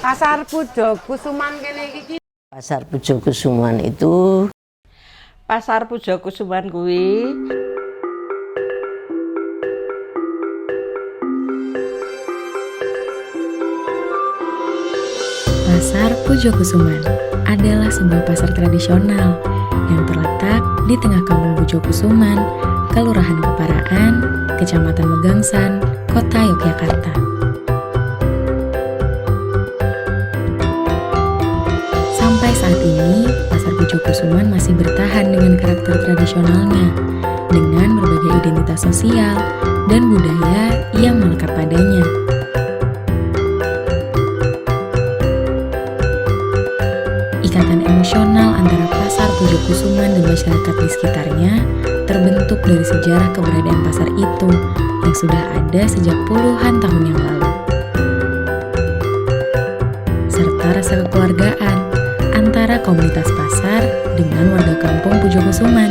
Pasar Pujo Kusuman kene iki. Pasar Pujo Kusuman itu Pasar Pujo Kusuman kuwi Pasar Pujo Kusuman adalah sebuah pasar tradisional yang terletak di tengah kampung Pujo Kusuman, Kelurahan Keparaan, Kecamatan Megangsan, Kota Yogyakarta. Sampai saat ini, Pasar Pujo Kusuman masih bertahan dengan karakter tradisionalnya, dengan berbagai identitas sosial dan budaya yang melekat padanya. Ikatan emosional antara Pasar Pujo Kusuman dan masyarakat di sekitarnya terbentuk dari sejarah keberadaan pasar itu yang sudah ada sejak puluhan tahun yang lalu. Serta rasa kekeluargaan antara komunitas pasar dengan warga kampung Pujo Kusuman.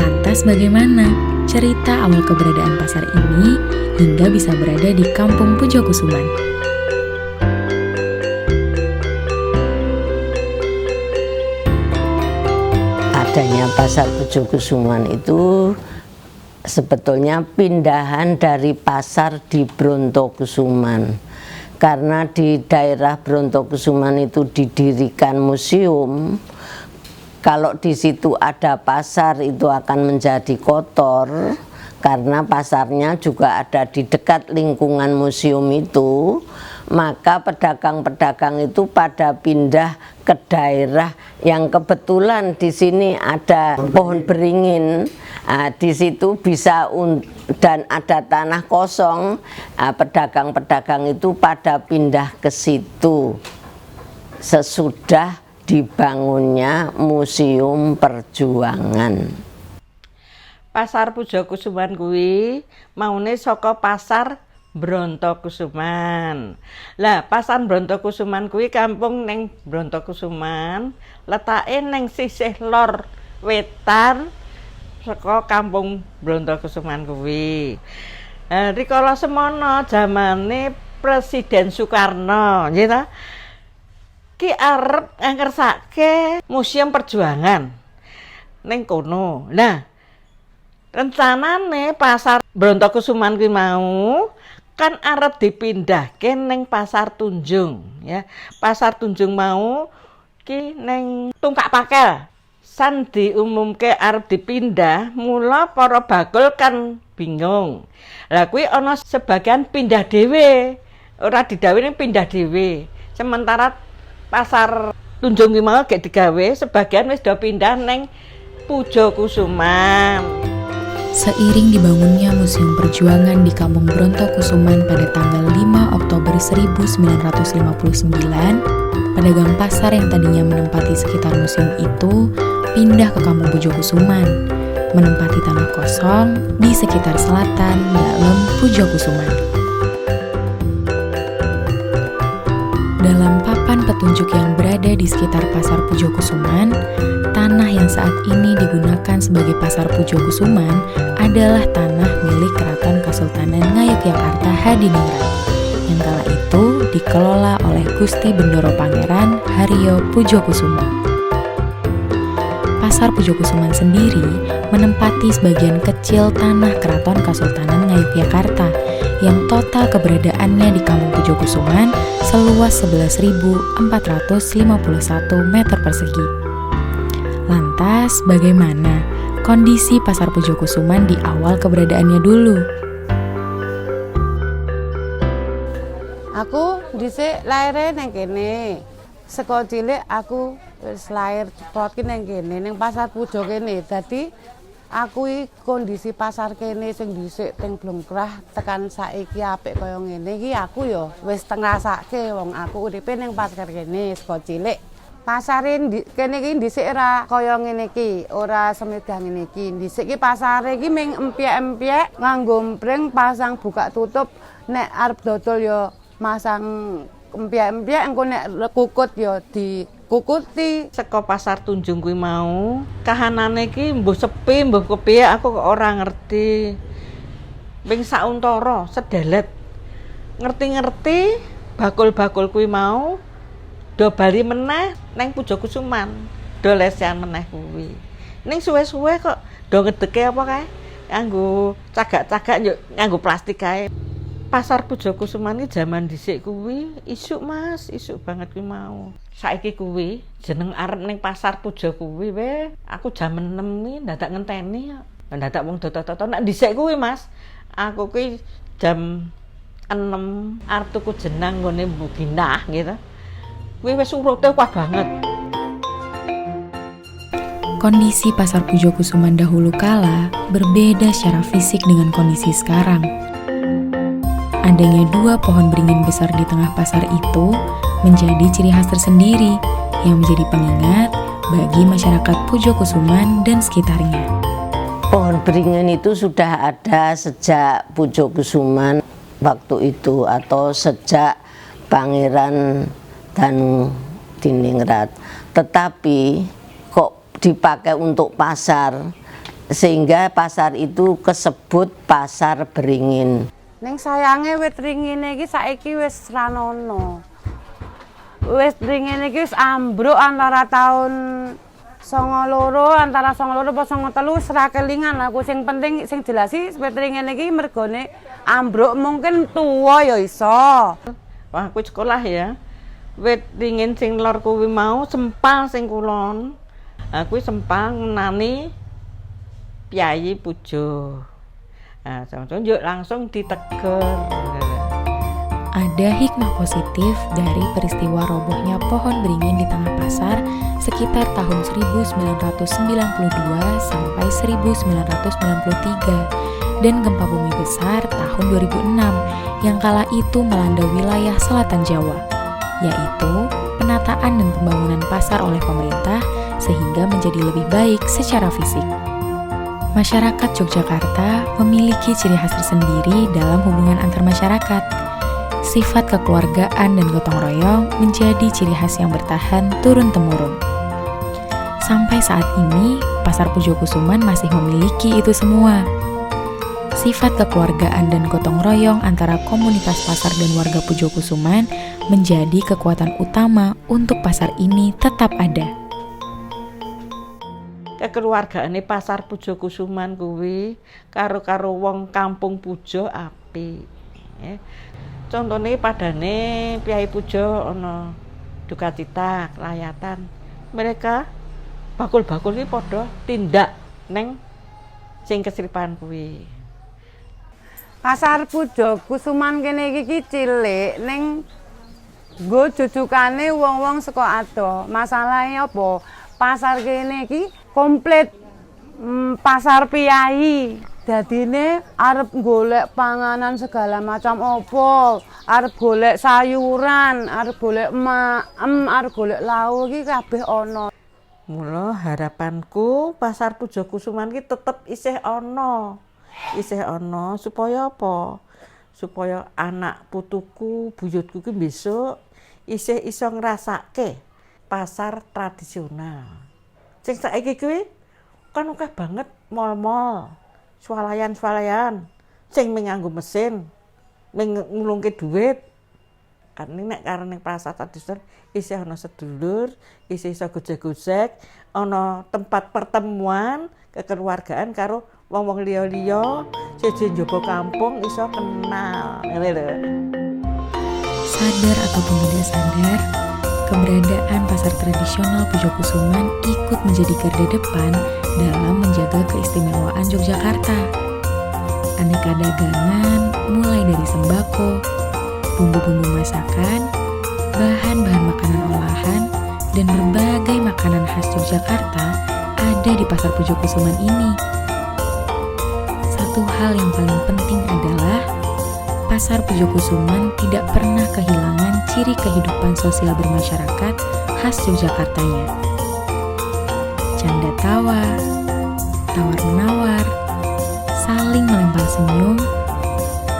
Lantas bagaimana cerita awal keberadaan pasar ini hingga bisa berada di kampung Pujo Kusuman? adanya Pasar Pujo Kusuman itu sebetulnya pindahan dari pasar di Brontokusuman. Karena di daerah Brontokusuman itu didirikan museum, kalau di situ ada pasar itu akan menjadi kotor, karena pasarnya juga ada di dekat lingkungan museum itu, maka pedagang-pedagang itu pada pindah ke daerah yang kebetulan di sini ada pohon beringin. Nah, di situ bisa dan ada tanah kosong, pedagang-pedagang itu pada pindah ke situ sesudah dibangunnya Museum Perjuangan. Pasar Pujo Kusuman kuwi maune saka Pasar Brontokusuman. Lah, Pasar Brontokusuman kuwi kampung ning Brontokusuman, letake ning sisih lor wetan saka kampung Brontokusuman kuwi. Rikala semono zamane Presiden Soekarno, nggih ta? Ki arep ngersake Museum Perjuangan ning kono. Nah, rencanane Pasar Brontokusuman kuwi mau kan arep dipindahke ning Pasar Tunjung, ya. Pasar Tunjung mau ki ning Tungkak Pakel. San diumumke arep dipindah, mula para bakul kan bingung. Lah kuwi ana sebagian pindah dhewe, ora didawe ning pindah dhewe. Sementara Pasar Tunjung ki mau gek digawe, sebagian wis do pindah ning Pujo Kusuman. Seiring dibangunnya Museum Perjuangan di Kampung Brontokusuman pada tanggal 5 Oktober 1959, pedagang pasar yang tadinya menempati sekitar museum itu pindah ke Kampung Pujo Kusuman, menempati tanah kosong di sekitar selatan dalam Pujo Kusuman. Dalam papan petunjuk yang berada di sekitar Pasar Pujo Kusuman, tanah yang saat ini digunakan sebagai Pasar Pujo Kusuman adalah tanah milik Keraton Kasultanan Ngayogyakarta Hadiningrat yang kala itu dikelola oleh Gusti Bendoro Pangeran Haryo Pujokusumo. Pasar Pujo Kusuman sendiri menempati sebagian kecil tanah Keraton Kasultanan Ngayogyakarta yang total keberadaannya di Kampung Pujo Kusuman seluas 11.451 meter persegi. Lantas, bagaimana kondisi Pasar Pujo Kusuman di awal keberadaannya dulu? Aku dhisik laire nang kene. Saka cilik aku wis lair ceplot ki nang kene ning Pasar Pujo kene. Dadi aku iki kondisi pasar kene sing dhisik teng Blongkrah tekan saiki apik kaya ngene iki aku ya wis ngrasake wong aku uripe ning pasar kene saka cilik. Pasare kene iki dhisik ora kaya ngene iki, ora semedah ngene iki. Dhisik iki pasare iki ming empyek-empyek nganggo mpring pasang buka tutup. Nek arep dodol ya masang empyek-empyek engko nek kukut ya dikukuti. Saka Pasar Tunjung kuwi mau, kahanane iki mbuh sepi, mbuh kepiye aku kok ora ngerti. Ping sauntara sedelet. ngerti-ngerti bakul-bakul kuwi mau do bali meneh neng Pujokusuman, do lesian meneh kuwi. Ning suwe-suwe kok do ngedeke apa kae? Nganggo cagak-cagak yo nganggo plastik kae. Pasar Pujokusuman iki jaman dhisik kuwi isuk Mas, isuk banget kuwi mau. Saiki kuwi jeneng arep ning pasar Pujo kuwi we, aku jam 6 iki ndadak ngenteni kok. Ndadak wong toto-toto nek dhisik kuwi Mas. Aku kuwi jam 6 arep tuku jenang nggone Mbok Ginah gitu. Kuwi wis urute kuat banget. Kondisi pasar Pujokusuman dahulu kala berbeda secara fisik dengan kondisi sekarang. Adanya 2 pohon beringin besar di tengah pasar itu menjadi ciri khas tersendiri yang menjadi pengingat bagi masyarakat Pujokusuman dan sekitarnya. Pohon beringin itu sudah ada sejak Pujokusuman waktu itu atau sejak Pangeran Danu Diningrat. Tetapi kok dipakai untuk pasar sehingga pasar itu kesebut pasar beringin. Ning sayange wit ringine iki saiki wis ra ono. Wis ringine iki wis ambruk antara tahun 92 antara 92 apa 93 wis ra kelingan aku sing penting sing jelas iki wit ringine iki mergone ambruk mungkin tuwa ya iso. Wah, aku sekolah ya. Wit ringin sing lor kuwi mau sempal sing kulon. Aku sempal ngenani Piyayi Pujo. Nah, yuk langsung ditegur. Ada hikmah positif dari peristiwa robohnya pohon beringin di tengah pasar sekitar tahun 1992 sampai 1993 dan gempa bumi besar tahun 2006 yang kala itu melanda wilayah selatan Jawa, yaitu penataan dan pembangunan pasar oleh pemerintah sehingga menjadi lebih baik secara fisik. Masyarakat Yogyakarta memiliki ciri khas tersendiri dalam hubungan antar masyarakat. Sifat kekeluargaan dan gotong royong menjadi ciri khas yang bertahan turun-temurun. Sampai saat ini, Pasar Pujokusuman masih memiliki itu semua. Sifat kekeluargaan dan gotong royong antara komunitas pasar dan warga Pujokusuman menjadi kekuatan utama untuk pasar ini tetap ada. Kekeluargaane pasar Pujokusuman kuwi karo wong kampung Pujo apik. Ya. Contone padane Piyayi Pujo ana duka cita, kelayatan. Mereka bakul-bakul iki padha tindak neng sing kesripan kuwi. Pasar Pujokusuman kene iki cilik ning nggo jujukane wong-wong saka ado. Masalahe apa? Pasar kene iki komplit pasar Piyayi. Dadine arep golek panganan segala macam opo, arep golek sayuran, arep golek arep golek lauk iki kabeh ana. Mula harapanku pasar Pujokusuman iki tetep isih ana. Isih ana supaya apa? Supaya anak putuku, buyutku ki besok isih iso ngrasake pasar tradisional. Sing saiki kuwi kan akeh banget mal-mal, swalayan-swalayan sing nganggo mesin, ngulungke dhuwit. Kan nek karo ning pasar tradisional isih ana sedulur, isih iso gojek-gojek, ana tempat pertemuan kekeluargaan karo wong-wong liya-liya, siji njaba kampung iso kenal. Ngene lho. Sadar ataupun tidak sadar, keberadaan pasar tradisional Pujokusuman ikut menjadi garda depan dalam menjaga keistimewaan Yogyakarta. Aneka dagangan mulai dari sembako, bumbu-bumbu masakan, bahan-bahan makanan olahan, dan berbagai makanan khas Yogyakarta ada di pasar Pujokusuman ini. Satu hal yang paling penting adalah Pasar Pujokusuman tidak pernah kehilangan ciri kehidupan sosial bermasyarakat khas Yogyakartanya. Canda tawa, tawar-menawar, saling melempar senyum,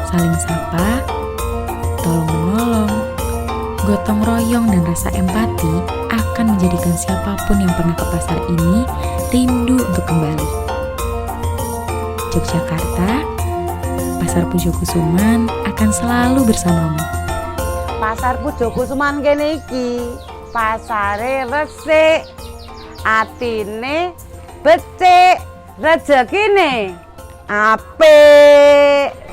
saling sapa, tolong-menolong, gotong royong dan rasa empati akan menjadikan siapapun yang pernah ke pasar ini rindu untuk kembali. Yogyakarta, Pasar Pujokusuman akan selalu bersamamu. Pasar Pujokusuman kene iki pasare resik, atine becik, rezekine apik.